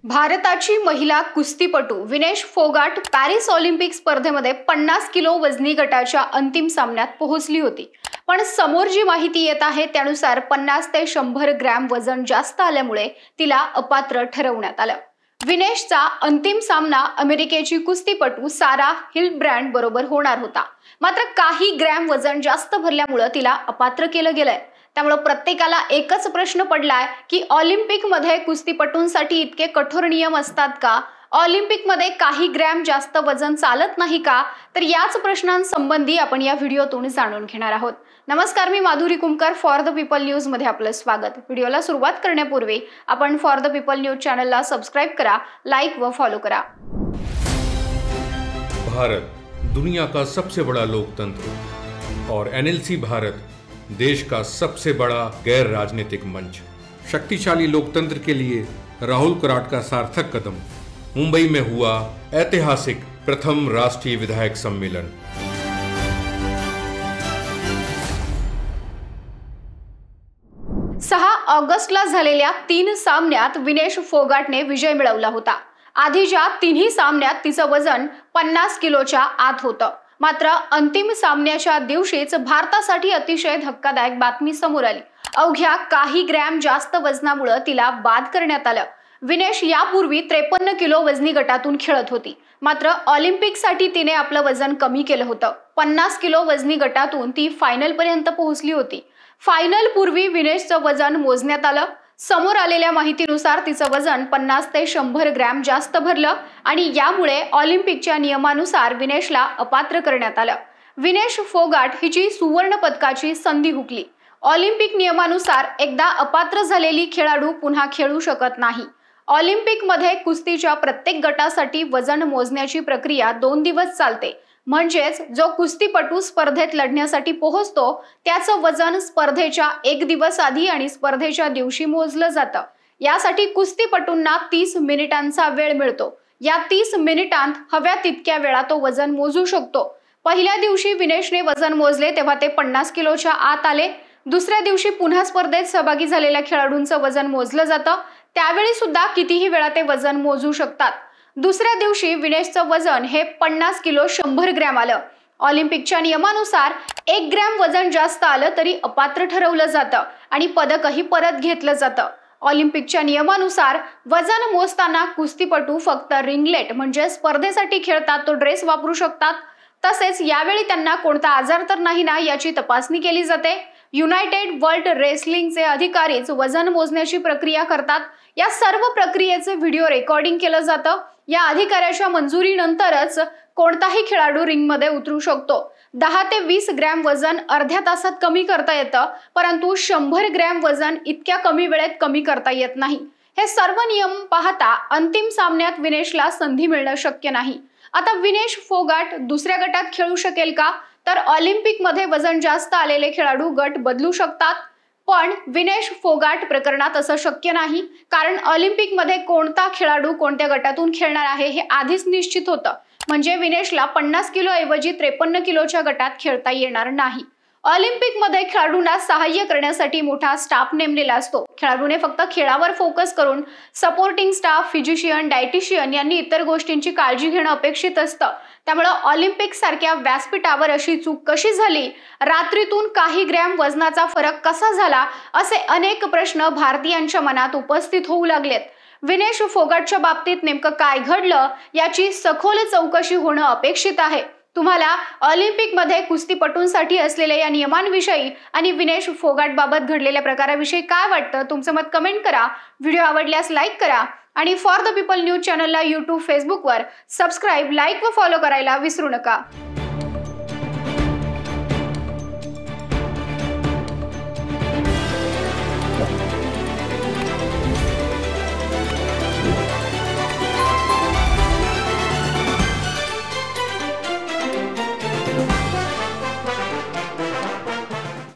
भारताची महिला कुस्तीपटू विनेश फोगाट पॅरिस ऑलिम्पिक स्पर्धेमध्ये 50 किलो वजनी गटाच्या अंतिम सामन्यात पोहोचली होती। पण समोर जी माहिती येत आहे त्यानुसार 50 ते 100 ग्रॅम वजन जास्त आल्यामुळे तिला अपात्र ठरवण्यात आलं। विनेशचा अंतिम सामना अमेरिकेची कुस्तीपटू सारा हिल्डब्रँड बरोबर होणार होता। मात्र काही ग्रॅम वजन जास्त भरल्यामुळे तिला अपात्र केलं गेलंय। त्यामुळे प्रत्येकाला एकच प्रश्न पडलाय की ऑलिम्पिक मध्ये कुस्तीपटूंसाठी इतके कठोर नियम असतात का? ऑलिम्पिक मध्ये काही ग्रॅम जास्त वजन चालत नाही का? तर याच प्रश्नांसंबंधी आपण या व्हिडिओतून जाणून घेणार आहोत। नमस्कार, मी Madhuri Kumkar, for the people news मध्ये आपलं स्वागत। व्हिडिओला सुरुवात करण्यापूर्वी आपण फॉर द पीपल न्यूज चॅनलला सबस्क्राइब करा, लाईक व फॉलो करा। भारत दुनिया का सबसे बड़ा लोकतंत्र और एनएलसी भारत देश का सबसे बड़ा गैर राजनीतिक मंच। शक्तिशाली लोकतंत्र के लिए राहुल कराट का सार्थक कदम। मुंबई में हुआ ऐतिहासिक प्रथम राष्ट्रीय विधायक सम्मेलन। ऑगस्टला झालेल्या 3 सामन्यात विनेश फोगाटने विजय मिळवला होता। आधीच्या 3ही सामन्यात तिचं वजन 50 किलोच्या आत होतं। मात्र अंतिम सामन्याच्या दिवशीच भारतासाठी अतिशय धक्कादायक बातमी समोर आली। अवघ्या काही ग्रॅम जास्त वजनामुळे तिला बाद करण्यात आलं। विनेश यापूर्वी 53 किलो वजनी गटातून खेळत होती। मात्र ऑलिम्पिकसाठी तिने आपलं वजन कमी केलं होतं। 50 किलो वजनी गटातून ती फायनल पर्यंत पोहोचली होती। फायनल पूर्वी विनेशचं वजन मोजण्यात आलं। समोर आलेल्या माहितीनुसार तिचं वजन 50 ते 100 ग्रॅम जास्त भरलं आणि यामुळे ऑलिम्पिकच्या नियमानुसार विनेशला अपात्र करण्यात आलं। विनेश फोगाट हिची सुवर्ण पदकाची संधी हुकली। ऑलिम्पिक नियमानुसार एकदा अपात्र झालेली खेळाडू पुन्हा खेळू शकत नाही। ऑलिम्पिक मध्ये कुस्तीच्या प्रत्येक गटासाठी वजन मोजण्याची प्रक्रिया 2 दिवस चालते। म्हणजेच जो कुस्तीपटू स्पर्धेत लढण्यासाठी पोहोचतो त्याचं वजन स्पर्धेच्या 1 दिवस आधी आणि स्पर्धेच्या दिवशी मोजलं जातं। यासाठी कुस्तीपटूंना 30 मिनिटांचा वेळ मिळतो। या 30 मिनिटांत हव्या तितक्या वेळा तो वजन मोजू शकतो। पहिल्या दिवशी विनेशने वजन मोजले तेव्हा ते 50 किलोच्या आत आले। दुसऱ्या दिवशी पुन्हा स्पर्धेत सहभागी झालेल्या खेळाडूंचं वजन मोजलं जातं। त्यावेळी सुद्धा कितीही वेळा ते वजन मोजू शकतात। दुसऱ्या दिवशी विनेशचं वजन हे 50 किलो 100 ग्रॅम आलं। ऑलिम्पिकच्या नियमानुसार 1 ग्रॅम वजन जास्त आलं तरी अपात्र ठरवलं जातं आणि पदकही परत घेतलं जातं। ऑलिम्पिकच्या नियमानुसार वजन मोजताना कुस्तीपटू फक्त रिंगलेट म्हणजे स्पर्धेसाठी खेळतात तो ड्रेस वापरू शकतात। तसेच यावेळी त्यांना कोणता आजार तर नाही ना याची तपासणी केली जाते। युनायटेड वर्ल्ड रेसलिंगचे अधिकारीच वजन मोजण्याची प्रक्रिया करतात। या सर्व प्रक्रियेचे व्हिडिओ रेकॉर्डिंग केलं जातं। या अधिकाऱ्याच्या मंजुरीनंतरच कोणताही खेळाडू रिंगमध्ये उतरू शकतो। 10 ते 20 ग्रॅम वजन अर्ध्या तासात कमी करता येतं, परंतु 100 ग्रॅम वजन इतक्या कमी वेळेत कमी करता येत नाही। हे सर्व नियम पाहता अंतिम सामन्यात विनेशला संधी मिळणं शक्य नाही। आता विनेश फोगाट दुसऱ्या गटात खेळू शकेल का? तर ऑलिम्पिक मध्ये वजन जास्त आलेले खेळाडू गट बदलू शकतात। पण विनेश फोगाट प्रकरणात असं शक्य नाही, कारण ऑलिम्पिक मध्ये कोणता खेळाडू कोणत्या गटातून खेळणार आहे हे आधीच निश्चित होतं। म्हणजे विनेशला 50 किलो ऐवजी 53 किलोच्या गटात खेळता येणार नाही। ऑलिम्पिक मध्ये खेळाडूंना सहाय्य करण्यासाठी मोठा स्टाफ नेमलेला असतो। खेळाडूने फक्त खेळावर फोकस करून सपोर्टिंग स्टाफ, फिजिशियन, डायटिशियन यांनी इतर गोष्टींची काळजी घेणं अपेक्षित असतं। त्यामुळे ऑलिम्पिक सारख्या व्यासपीठावर अशी चूक कशी झाली? रात्रीतून काही ग्रॅम वजनाचा फरक कसा झाला? असे अनेक प्रश्न भारतीयांच्या मनात उपस्थित होऊ लागलेत। विनेश फोगाटच्या बाबतीत नेमकं काय घडलं याची सखोल चौकशी होणं अपेक्षित आहे। तुम्हाला ऑलिम्पिक मध्ये कुस्तीपटूंसाठी असलेल्या या नियमांविषयी आणि विनेश फोगाट बाबत घडलेल्या प्रकाराविषयी काय वाटतं? तुमचं मत कमेंट करा। व्हिडिओ आवडल्यास लाईक करा आणि फॉर द पीपल न्यूज चॅनलला YouTube, फेसबुकवर सबस्क्राइब, लाईक व फॉलो करायला विसरू नका।